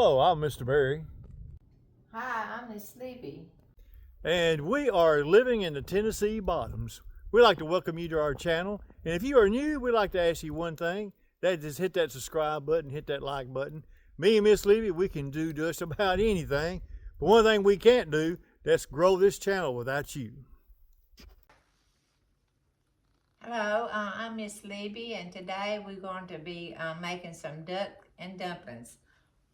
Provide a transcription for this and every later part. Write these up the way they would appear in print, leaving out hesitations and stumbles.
Hello, I'm Mr. Barry. Hi, I'm Miss Sleepy. And we are living in the Tennessee bottoms. We'd like to welcome you to our channel. And if you are new, we'd like to ask you one thing. That is hit that subscribe button, hit that like button. Me and Miss Sleepy, we can do just about anything. But one thing we can't do, that's grow this channel without you. Hello, I'm Miss Sleepy, and today we're going to be making some duck and dumplings.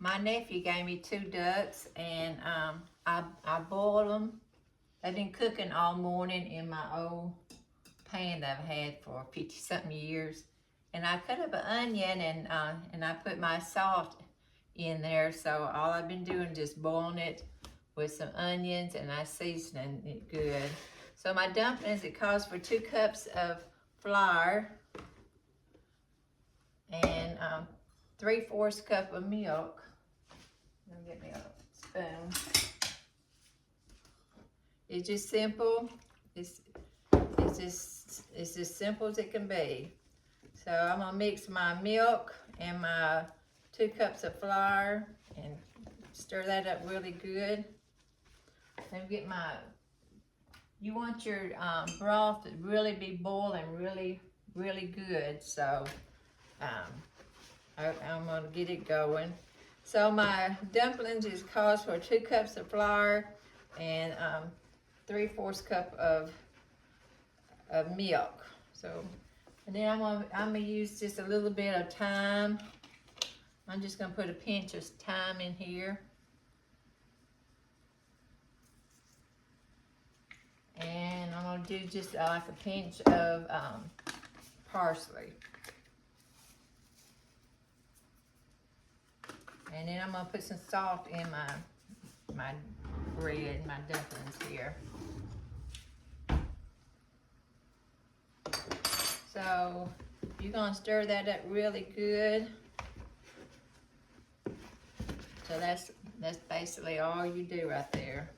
My nephew gave me 2 ducks, and I boiled them. They've been cooking all morning in my old pan that I've had for 50-something years. And I cut up an onion and I put my salt in there. So all I've been doing is just boiling it with some onions, and I seasoning it good. So my dumplings, it calls for 2 cups of flour and 3/4 cup of milk. Let me get me a spoon. It's just simple. It's as simple as it can be. So I'm gonna mix my milk and my 2 cups of flour and stir that up really good. Then get my, you want your broth to really be boiling really good. So I'm gonna get it going. So my dumplings is calls for 2 cups of flour and 3/4 cup of milk. So, and then I'm gonna use just a little bit of thyme. I'm just gonna put a pinch of thyme in here. And I'm gonna do just like a pinch of parsley. And then I'm gonna put some salt in my bread, my dumplings here. So you're gonna stir that up really good. So that's basically all you do right there.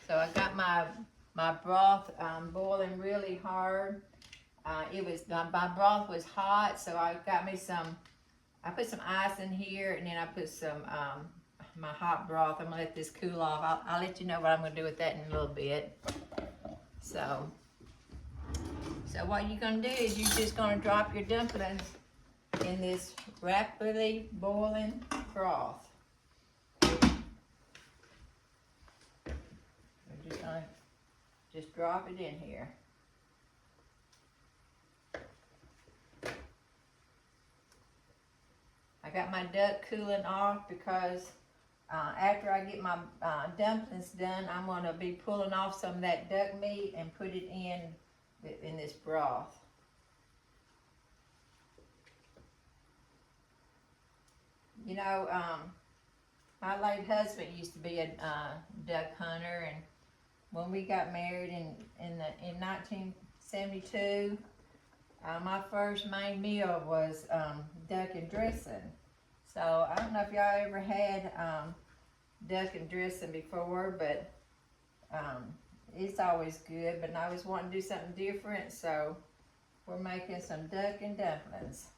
So I got my broth boiling really hard. My broth was hot, so I put some ice in here, and then I put some my hot broth. I'm gonna let this cool off. I'll let you know what I'm gonna do with that in a little bit. So what you're gonna do is you're just gonna drop your dumplings in this rapidly boiling broth. We're just gonna drop it in here. I got my duck cooling off because after I get my dumplings done, I'm gonna be pulling off some of that duck meat and put it in this broth. You know, my late husband used to be a duck hunter, and when we got married in 1972, my first main meal was duck and dressing. So I don't know if y'all ever had duck and dressing before, but it's always good. But I always want to do something different, so we're making some duck and dumplings.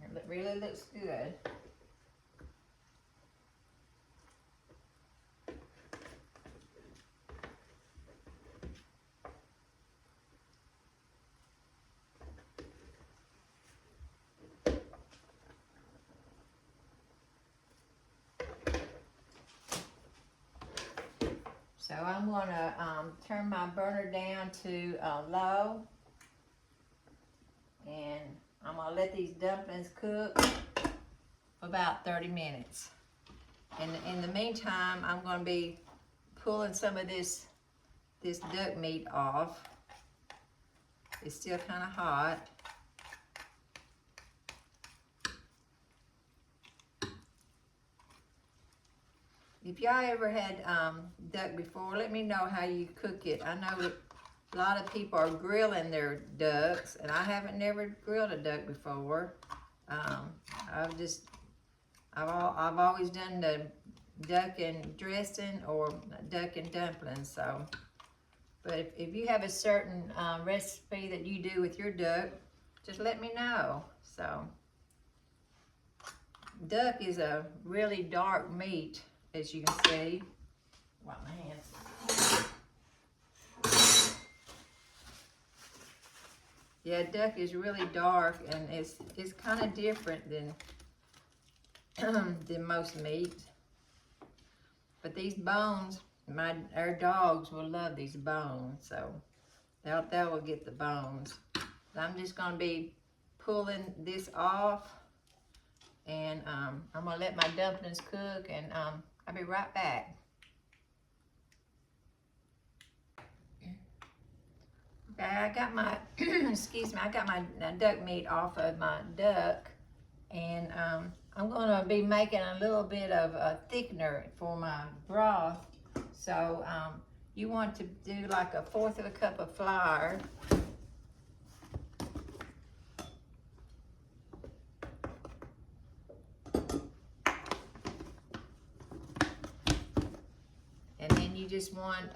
It really looks good. So I'm gonna turn my burner down to low, and I'm gonna let these dumplings cook for about 30 minutes. And in the meantime, I'm gonna be pulling some of this duck meat off. It's still kind of hot. If y'all ever had duck before, let me know how you cook it. I know that a lot of people are grilling their ducks, and I haven't never grilled a duck before. I've always done the duck and dressing or duck and dumplings. So, but if you have a certain recipe that you do with your duck, just let me know. So, duck is a really dark meat, as you can see. Wipe my hands. Yeah, duck is really dark, and it's kind of different than than most meat. But these bones, our dogs will love these bones, so they will get the bones. I'm just gonna be pulling this off, and I'm gonna let my dumplings cook, and I'll be right back. Okay, I got my excuse me, I got my duck meat off of my duck, and I'm gonna be making a little bit of a thickener for my broth. So you want to do like 1/4 of a cup of flour. And then you just want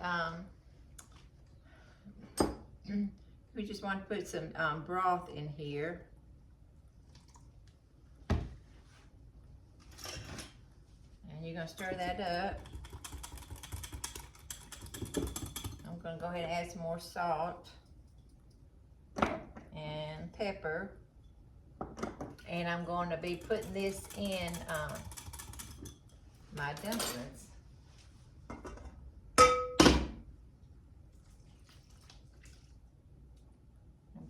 we just want to put some broth in here. And you're gonna stir that up. I'm gonna go ahead and add some more salt and pepper. And I'm going to be putting this in my dumplings.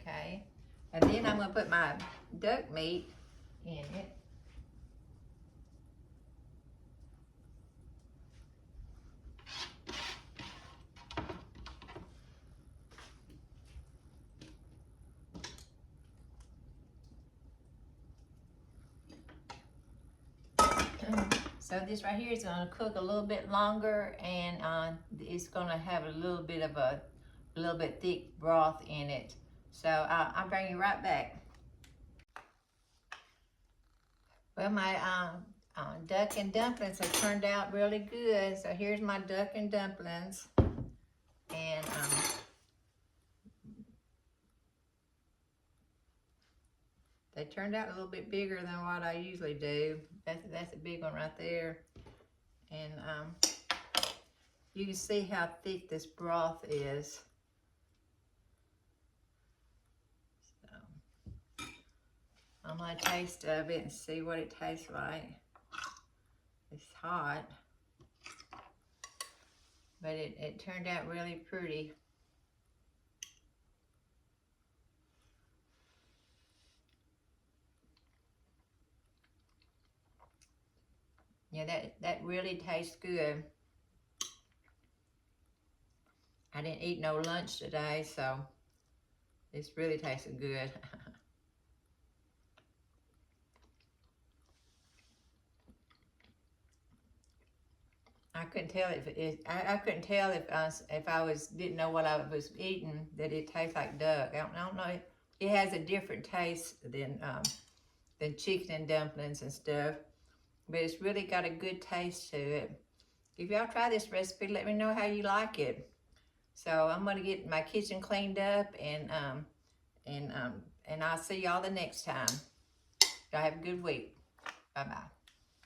Okay, and then I'm going to put my duck meat in it. So this right here is going to cook a little bit longer, and it's going to have a little bit thick broth in it. So I'll bring you right back. Well, my duck and dumplings have turned out really good. So here's my duck and dumplings, and they turned out a little bit bigger than what I usually do. That's a big one right there. And you can see how thick this broth is. So I'm gonna taste of it and see what it tastes like. It's hot, but it turned out really pretty. Yeah, that really tastes good. I didn't eat no lunch today, so it's really tasting good. I couldn't tell I couldn't tell if I didn't know what I was eating, that it tastes like duck. I don't know. It has a different taste than chicken and dumplings and stuff, but it's really got a good taste to it. If y'all try this recipe, let me know how you like it. So I'm gonna get my kitchen cleaned up, and I'll see y'all the next time. Y'all have a good week. Bye bye.